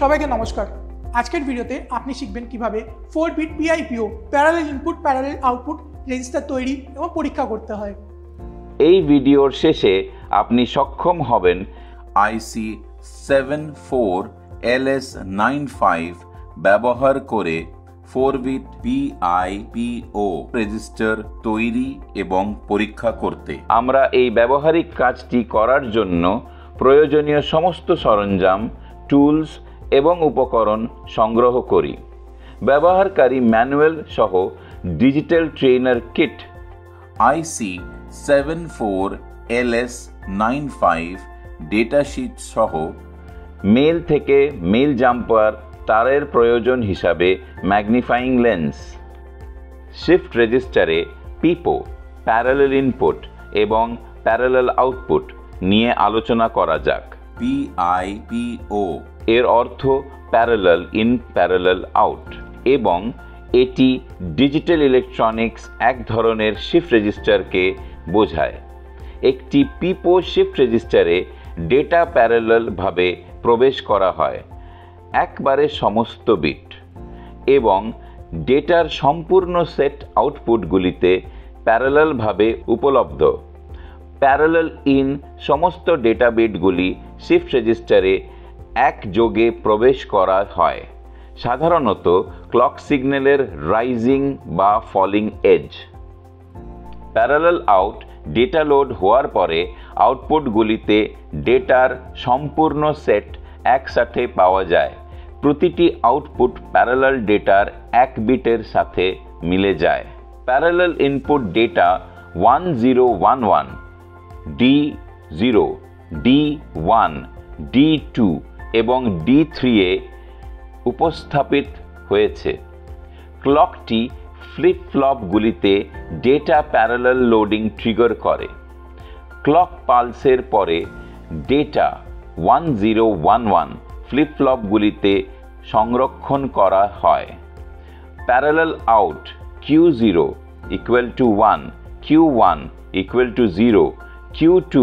সবাইকে নমস্কার। আজকের ভিডিওতে আপনি শিখবেন কিভাবে 4 bit PIPO parallel input parallel output register তৈরি এবং পরীক্ষা করতে হয়। এই ভিডিওর শেষে আপনি সক্ষম হবেন IC 74LS95 ব্যবহার করে 4 বিট PIPO রেজিস্টার তৈরি এবং পরীক্ষা করতে। আমরা এই ব্যবহারিক কাজটি করার জন্য প্রয়োজনীয় সমস্ত সরঞ্জাম, টুলস এবং উপকরণ সংগ্রহ করি। ব্যবহারকারী ম্যানুয়াল সহ digital trainer kit, IC 74LS95 datasheet সহ মেল থেকে মেল জাম্পার তারের প্রয়োজন হিসাবে ম্যাগনিফাইং লেন্স। শিফট রেজিস্টারে পিপো, প্যারালাল ইনপুট এবং প্যারালাল আউটপুট নিয়ে আলোচনা করা যাক। PIPO এর অর্থ প্যারালাল ইন প্যারালাল আউট এবং এটি ডিজিটাল ইলেকট্রনিক্স এক ধরনের শিফট রেজিস্টারকে বোঝায়। একটি পিপো শিফট রেজিস্টারে ডেটা প্যারালালভাবে প্রবেশ করা হয়, একবারে সমস্ত বিট, এবং ডেটার সম্পূর্ণ সেট আউটপুটগুলিতে প্যারালালভাবে উপলব্ধ। প্যারালাল ইন সমস্ত ডেটা বিটগুলি শিফট রেজিস্টারে একযোগে প্রবেশ করা হয়, সাধারণত ক্লক সিগন্যালের রাইজিং বা falling edge. Parallel out data load হওয়ার পরে আউটপুটগুলিতে ডেটার সম্পূর্ণ সেট একসাথে পাওয়া যায়। প্রতিটি আউটপুট প্যারালাল ডেটার এক বিটের সাথে মিলে যায়। Parallel input data 1011, D0, D1, D2 এবং D3 এ উপস্থাপিত হয়েছে। ক্লকটি ফ্লিপ ফ্লপগুলিতে ডেটা প্যারালাল লোডিং ট্রিগার করে। ক্লক পালসের পরে ডেটা 1011 ফ্লিপ ফ্লপগুলিতে সংরক্ষণ করা হয়। Parallel out Q0 equal to 1, Q1 equal to 0, Q2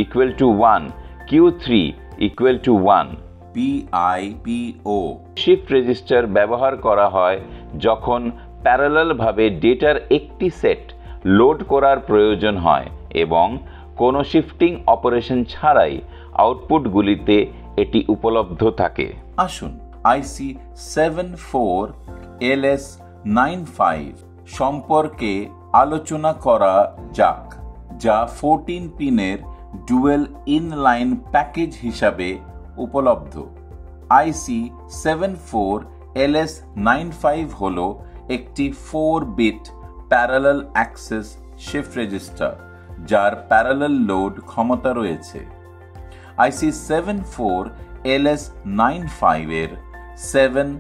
equal to 1, Q3 equal to 1। PIPO shift register ব্যবহার করা হয় যখন প্যারালালভাবে ডেটার একটি সেট লোড করার প্রয়োজন হয় এবং কোনো শিফটিং অপারেশন ছাড়াই আউটপুটগুলিতে এটি উপলব্ধ থাকে। আসুন IC 74LS95 সম্পর্কে আলোচনা করা যাক, যা 14 পিনের ডুয়েল ইনলাইন প্যাকেজ হিসাবে উপলব্ধ। IC 74LS95 হল একটি 4 bit parallel access shift register যার প্যারালাল লোড ক্ষমতা রয়েছে। IC 74LS95 এর 7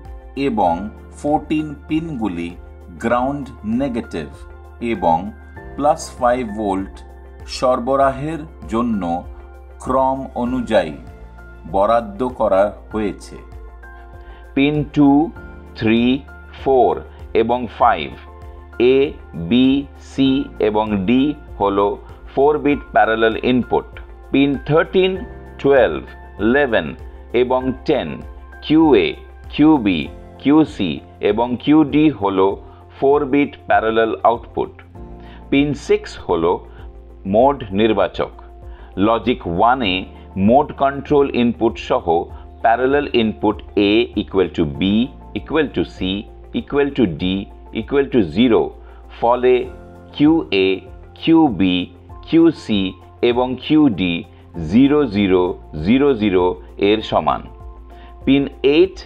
এবং 14 পিনগুলি গ্রাউন্ড নেগেটিভ এবং +5 ভোল্ট সরবরাহের জন্য ক্রম অনুযায়ী বরাদ্দ করা হয়েছে। পিন 2, 3, 4 এবং 5, A, B, C এবং D হল 4 বিট প্যারালাল ইনপুট। পিন 13, 12, 11 এবং 10, QA, QB, QC এবং QD হল 4 বিট প্যারালাল আউটপুট। পিন 6 হল মোড নির্বাচক। লজিক 1 এ মোড কন্ট্রোল ইনপুট সহ parallel input A equal to B equal to C equal to D equal to 0, ফলে QA, QB, QC এবং QD 0000 এর সমান। Pin 8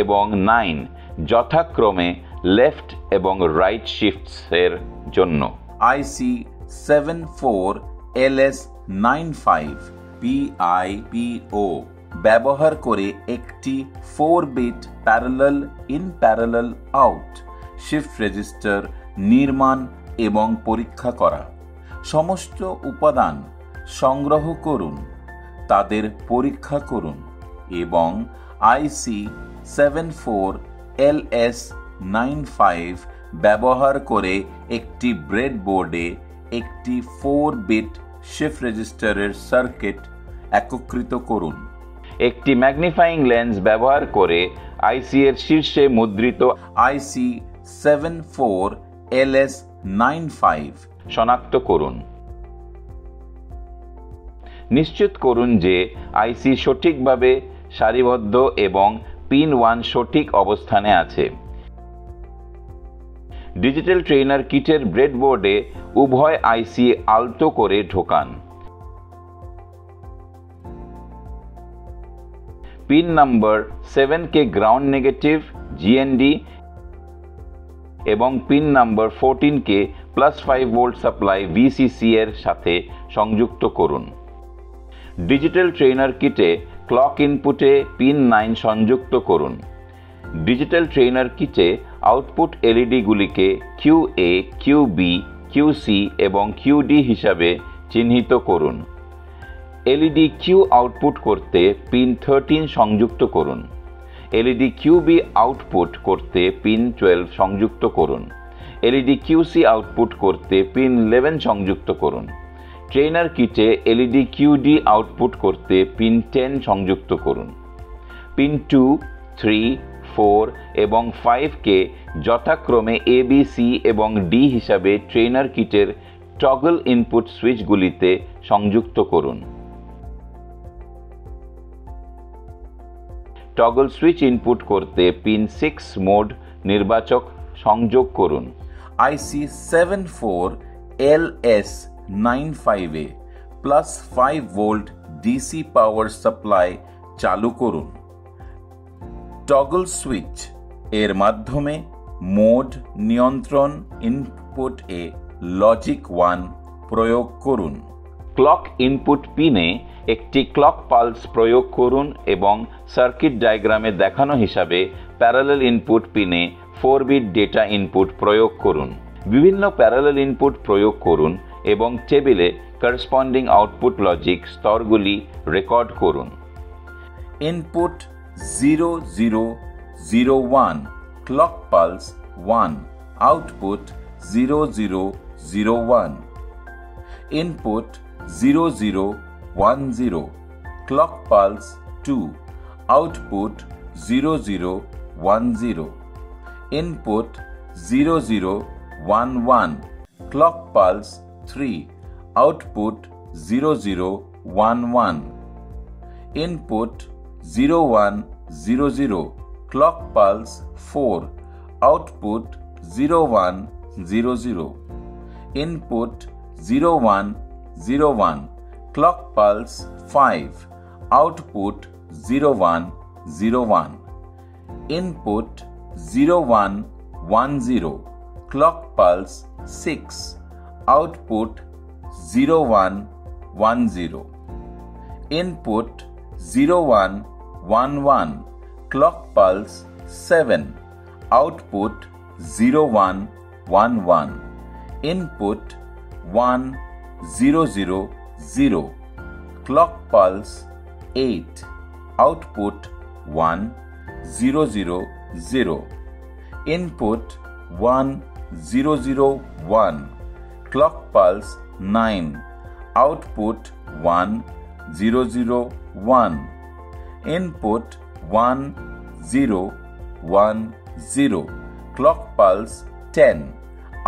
এবং 9 যথাক্রমে লেফট এবং রাইট শিফটস এর জন্য। IC 74LS95 PIPO ব্যবহার করে একটি 4 bit parallel in parallel out shift register নির্মাণ এবং পরীক্ষা করা। সমস্ত উপাদান সংগ্রহ করুন, তাদের পরীক্ষা করুন এবং IC 74LS95 ব্যবহার করে একটি ব্রেডবোর্ডে একটি 4 বিট শিফট রেজিস্টারের সার্কিট একত্রিত করুন। একটি ম্যাগনিফাইং লেন্স ব্যবহার করে আইসি এর শীর্ষে মুদ্রিত IC74LS95 শনাক্ত করুন। নিশ্চিত করুন যে আইসি সঠিকভাবে সারিবদ্ধ এবং পিন 1 সঠিক অবস্থানে আছে। ডিজিটাল ট্রেনার কিটের ব্রেডবোর্ডে উভয় আইসি আলতো করে ঢোকান। পিন নাম্বার 7 কে গ্রাউন্ড নেগেটিভ জিএনডি এবং পিন নাম্বার 14 কে +5 ভোল্ট সাপ্লাই ভিসিসি এর সাথে সংযুক্ত করুন। ডিজিটাল ট্রেনার কিটে ক্লক ইনপুটে পিন 9 সংযুক্ত করুন। ডিজিটাল ট্রেনার কিটে আউটপুট এলইডি গুলিকে QA, QB, QC এবং QD হিসাবে চিহ্নিত করুন। এলইডি কিউ আউটপুট করতে পিন 13 সংযুক্ত করুন। এলইডি QB আউটপুট করতে পিন 12 সংযুক্ত করুন। এলইডি QC আউটপুট করতে পিন 11 সংযুক্ত করুন। ট্রেনার কিটে এলইডি QD আউটপুট করতে পিন 10 সংযুক্ত করুন। পিন 2, 3, 4 এবং 5 কে যথাক্রমে ABC এবং D হিসাবে ট্রেনার কিটের টগল ইনপুট সুইচগুলিতে সংযুক্ত করুন। টগল সুইচ ইনপুট করতে পিন 6 মোড নির্বাচক সংযোগ করুন। IC74LS95 এ +5 ভোল্ট ডিসি পাওয়ার সাপ্লাই চালু করুন। টগল সুইচ এর মাধ্যমে মোড নিয়ন্ত্রণ ইনপুট এ লজিক 1 প্রয়োগ করুন। ক্লক ইনপুট পিনে একটি ক্লক পালস প্রয়োগ করুন এবং সার্কিট ডায়াগ্রামে দেখানো হিসাবে প্যারালাল ইনপুট পিনে 4 বিট ডেটা ইনপুট প্রয়োগ করুন। বিভিন্ন প্যারালাল ইনপুট প্রয়োগ করুন এবং টেবিলে করসপন্ডিং আউটপুট লজিক স্তরগুলি রেকর্ড করুন। Input 0001 clock pulse 1 output 0001 input 0010 clock pulse 2 output 0010 input 0011 clock pulse 3 output 0011 input 0100 clock pulse 4 output 0100 input 0101 clock pulse 5 output 0101 input 0110 clock pulse 6 output 0110 input 0111 clock pulse 7 output 0111 input 1000 clock pulse 8 output 1000 input 1001 clock pulse 9 output 1001 input 1010 clock pulse 10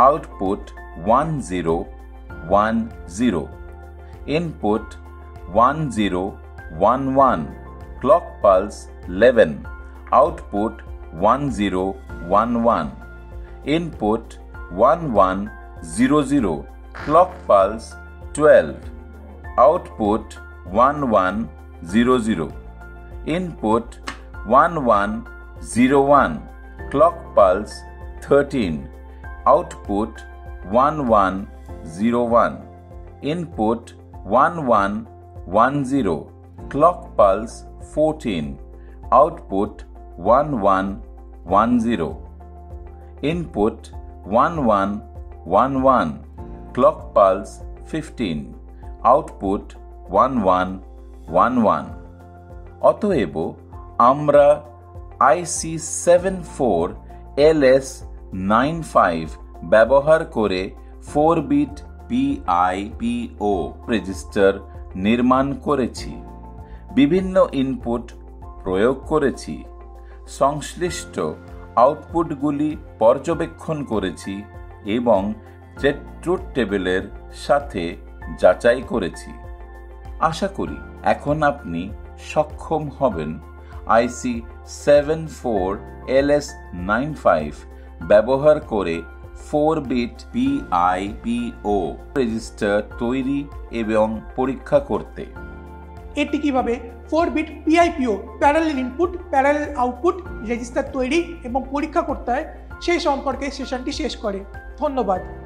output 1010 input 1011 clock pulse 11 output 1011 input 1100 clock pulse 12 output 1100 input 1101 clock pulse 13 output 1101 input 1110 clock pulse 14 output 1110 input 1111 clock pulse 15 output 1111 অতএব আমরা IC74LS95 ব্যবহার করে 4 bit PIPO register নির্মাণ করেছি। বিভিন্ন input প্রয়োগ করেছি, সংশ্লিষ্ট আউটপুটগুলি পর্যবেক্ষণ করেছি এবং ট্রুথ টেবিলের সাথে যাচাই করেছি। আশা করি এখন আপনি সক্ষম হবেন আইসি 74LS95 ব্যবহার করে 4-বিট PIPO রেজিস্টার তৈরি এবং পরীক্ষা করতে। এটি কিভাবে 4-বিট PIPO parallel input parallel output register তৈরি এবং পরীক্ষা করতে হয় সেই সম্পর্কে সেশনটি শেষ করে। ধন্যবাদ।